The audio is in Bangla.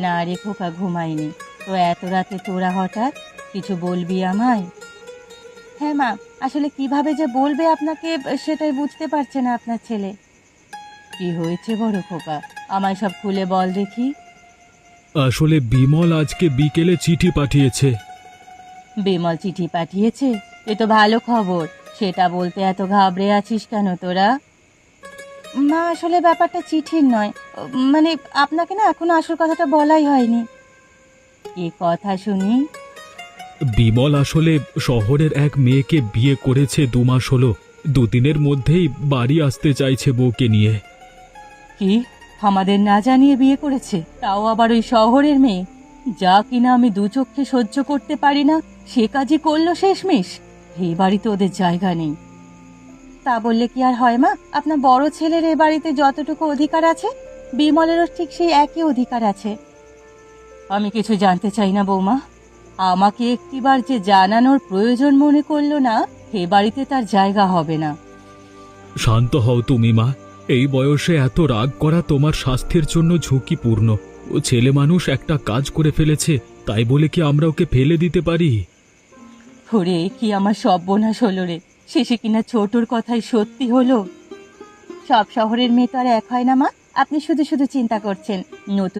না রে খোকা, ঘুমাইনি। তো এত রাতে তোরা হঠাৎ কিছু বলবি আমায়? হ্যাঁ মা, আসলে কিভাবে যে বলবে আপনাকে সেটাই বুঝতে পারছে না আপনার ছেলে। কি হয়েছে বড় খোকা, আমায় সব খুলে বল দেখি। আসলে বিমল আজকে বিকেলে চিঠি পাঠিয়েছে। বিমল চিঠি পাঠিয়েছে? এ তো ভালো খবর। সেটা বলতে এত ঘাবড়ে আছিস কেন তোরা? মা, আসলে ব্যাপারটা চিঠির নয়, মানে আপনাকে না এখনো আসল কথাটা বলাই হয়নি। কি কথা শুনি? বিমল আসলে শহরের এক মেয়েকে বিয়ে করেছে, 2 মাস হলো। দুদিনের মধ্যেই বাড়ি আসতে চাইছে বউকে নিয়ে। কি, আমাদের না জানিয়ে বিয়ে করেছে? তাও আবার ওই শহরের মেয়ে, যা কিনা আমি দু চোখে সহ্য করতে পারি না, সে কাজই করলো শেষমেশ। এই বাড়িতে ওদের জায়গা নেই। তা বললে কি আর হয় মা? আপনার বড় ছেলের এ বাড়িতে যতটুকু অধিকার আছে, বিমলেরও ঠিক সেই একই অধিকার আছে। আমি কিছু জানতে চাই না বৌমা। আমাকে একটিবার যে জানানোর প্রয়োজন মনে করলো না, এ বাড়িতে তার জায়গা হবে না। শান্ত হও তুমি মা। এই বয়সে এত রাগ করা তোমার স্বাস্থ্যের জন্য ঝুঁকিপূর্ণ। ও ছেলে মানুষ একটা কাজ করে ফেলেছে, তাই বলে কি আমরা ওকে ফেলে দিতে পারি? ওরে, কি আমার সর্বনাশ হলো রে! শেষে কিনা ছোটর কথাই সত্যি হলো। সব শহরের মেয়ে তো আর এক হয় না মা। আপনি শুধু শুধু চিন্তা করছেন। নতুন